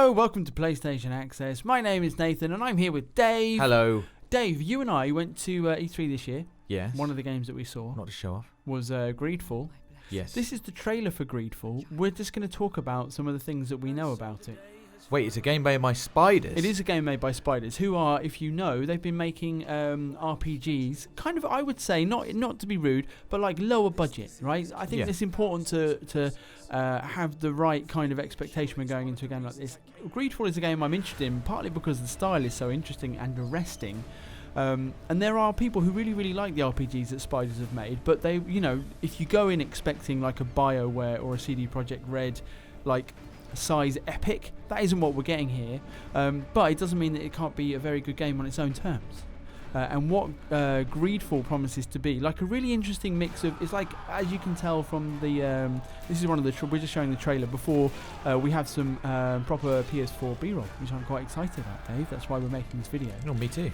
Hello, welcome to PlayStation Access. My name is Nathan and I'm here with Dave. Hello. Dave, you and I went to E3 this year. Yes. One of the games that we saw Not to show off. was Greedfall. Yes. This is the trailer for Greedfall. We're just going to talk about some of the things that we know about it. Wait, it's a game made by Spiders? It is a game made by Spiders, who are, if you know, they've been making RPGs, kind of, I would say, not to be rude, but like lower budget, right? I think it's important to have the right kind of expectation when going into a game like this. Greedfall is a game I'm interested in, partly because the style is so interesting and arresting. And there are people who really, really like the RPGs that Spiders have made, but they, you know, if you go in expecting like a BioWare or a CD Projekt Red, like size epic, that isn't what we're getting here. But it doesn't mean that it can't be a very good game on its own terms. And what Greedfall promises to be, like a really interesting mix of, it's like, as you can tell from the, this is one of the, we're just showing the trailer before we have some proper PS4 B-roll, which I'm quite excited about, Dave. That's why we're making this video. No, me too.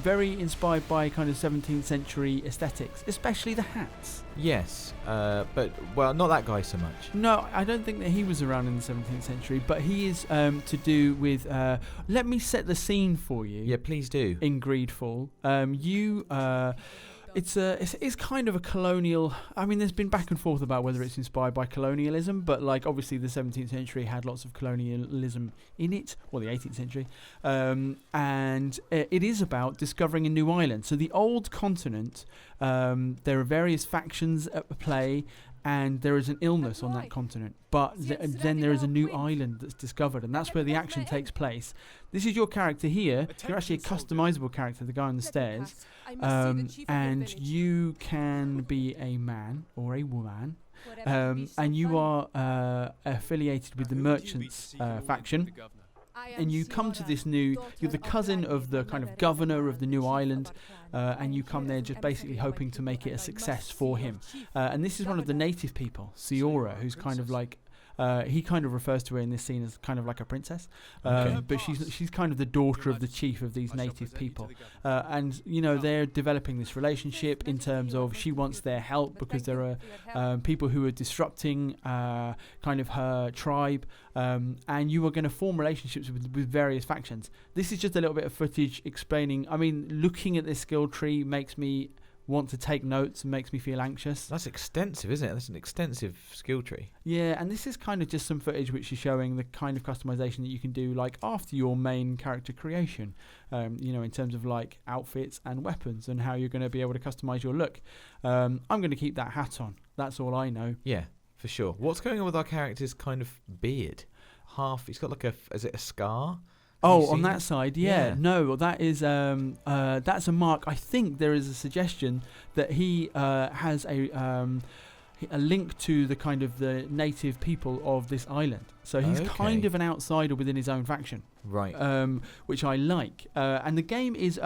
Very inspired by kind of 17th century aesthetics, especially the hats. Yes, but, well, not that guy so much. No, I don't think that he was around in the 17th century, but he is to do with... let me set the scene for you. Yeah, please do. In Greedfall. It's kind of a colonial... I mean, there's been back and forth about whether it's inspired by colonialism, but like obviously the 17th century had lots of colonialism in it, or the 18th century, and it is about discovering a new island. So the old continent, there are various factions at play, and there is an illness on that continent. But then there is a new island that's discovered, and that's where the action takes place. This is your character here. You're actually a customizable character, the guy on the stairs. And you can be a man or a woman. And you are affiliated with the merchants faction. And you come to this you're the cousin of the kind of governor of the new island, and you come there just basically hoping to make it a success for him. And this is one of the native people, Siora, who's kind of like, he kind of refers to her in this scene as kind of like a princess, but she's kind of the daughter of the chief of these native people, and you know they're developing this relationship in terms of she wants their help because there are people who are disrupting kind of her tribe, and you are going to form relationships with various factions. This is just a little bit of footage explaining. I mean, looking at this skill tree makes me want to take notes and makes me feel anxious. That's extensive, isn't it? That's an extensive skill tree. Yeah, and this is kind of just some footage which is showing the kind of customization that you can do like after your main character creation, you know, in terms of like outfits and weapons and how you're going to be able to customize your look. I'm going to keep that hat on. That's all I know. Yeah, for sure. What's going on with our character's kind of beard? He's got like is it a scar? Oh, on that side, yeah. No, that is that's a mark. I think there is a suggestion that he has a link to the kind of the native people of this island. So he's kind of an outsider within his own faction, right? Which I like. And the game is,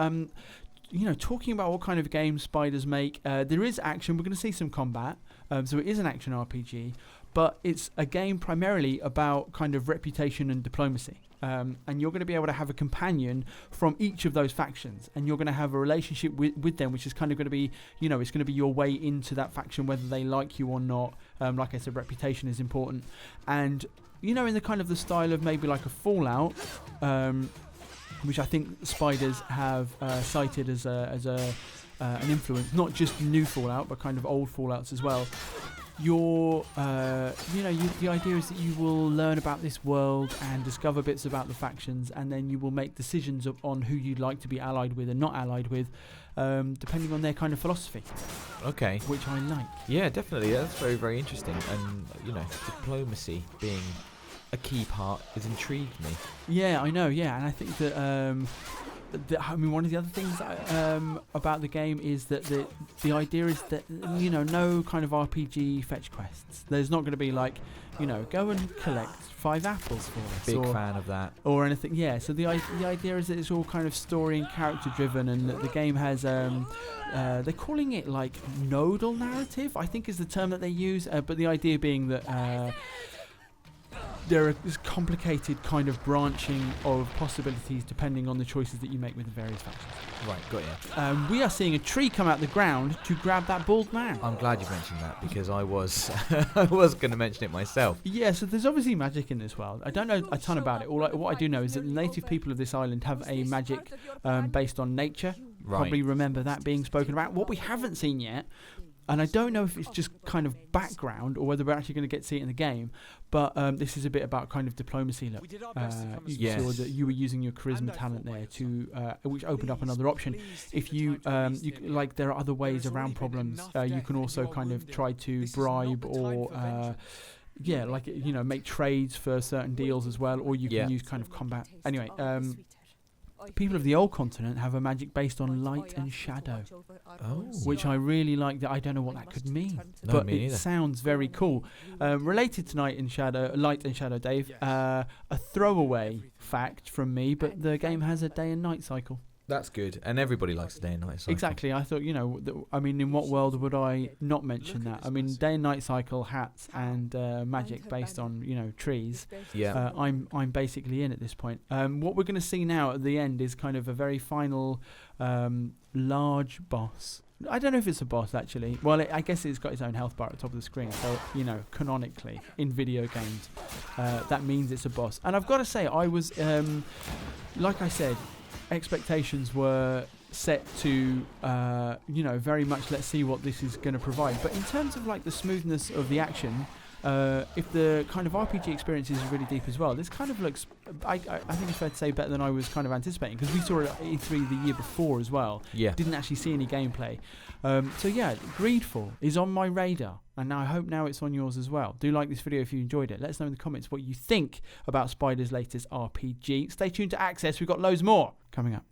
you know, talking about what kind of games Spiders make. There is action. We're going to see some combat. So it is an action RPG, but it's a game primarily about kind of reputation and diplomacy. And you're going to be able to have a companion from each of those factions, and you're going to have a relationship with them, which is kind of going to be, you know, it's going to be your way into that faction, whether they like you or not. Like I said, reputation is important. And, you know, in the kind of the style of maybe like a Fallout, which I think Spiders have cited as an influence, not just new Fallout, but kind of old Fallouts as well. The idea is that you will learn about this world and discover bits about the factions, and then you will make decisions on who you'd like to be allied with and not allied with, depending on their kind of philosophy. Okay. Which I like. Yeah, definitely. That's very, very interesting. And, you know, diplomacy being a key part has intrigued me. Yeah, I know, yeah. And I think that... I mean, one of the other things about the game is that the idea is that, you know, no kind of RPG fetch quests. There's not going to be like, you know, go and collect 5 apples for us. Big fan of that. Or anything, yeah. So the idea is that it's all kind of story and character driven, and that the game has, they're calling it like nodal narrative, I think is the term that they use, but the idea being that... there are this complicated kind of branching of possibilities depending on the choices that you make with the various factions. Right, got you. We are seeing a tree come out the ground to grab that bald man. I'm glad you mentioned that because I was I was going to mention it myself. Yeah, so there's obviously magic in this world. I don't know a ton about it. What I do know is that the native people of this island have a magic based on nature. Right. Probably remember that being spoken about. What we haven't seen yet, and I don't know if it's just kind of background or whether we're actually going to get to see it in the game, but this is a bit about kind of diplomacy. Look, you saw that you were using your charisma talent there to, which opened up another option. If you like, there are other ways around problems. You can also kind of try to bribe or. Make trades for certain deals as well, or you can use kind of combat. Anyway, people of the old continent have a magic based on light and shadow, which I really like. That I don't know what that could mean, but it sounds very cool. Related to light and shadow, Dave. A throwaway fact from me, but the game has a day and night cycle. That's good, and everybody likes the day and night cycle. Exactly. I thought, in what world would I not mention that? I mean, day and night cycle, hats, and magic based on trees. Yeah. I'm basically in at this point. What we're going to see now at the end is kind of a very final large boss. I don't know if it's a boss actually. Well, I guess it's got its own health bar at the top of the screen. So canonically in video games, that means it's a boss. And I've got to say, I was like I said. Expectations were set to, very much let's see what this is going to provide. But in terms of like the smoothness of the action, if the kind of RPG experience is really deep as well, this kind of looks, I think it's fair to say, better than I was kind of anticipating, because we saw it at E3 the year before as well. Yeah. Didn't actually see any gameplay. Greedfall is on my radar, and I hope now it's on yours as well. Do like this video if you enjoyed it. Let us know in the comments what you think about Spider's latest RPG. Stay tuned to Access. We've got loads more coming up.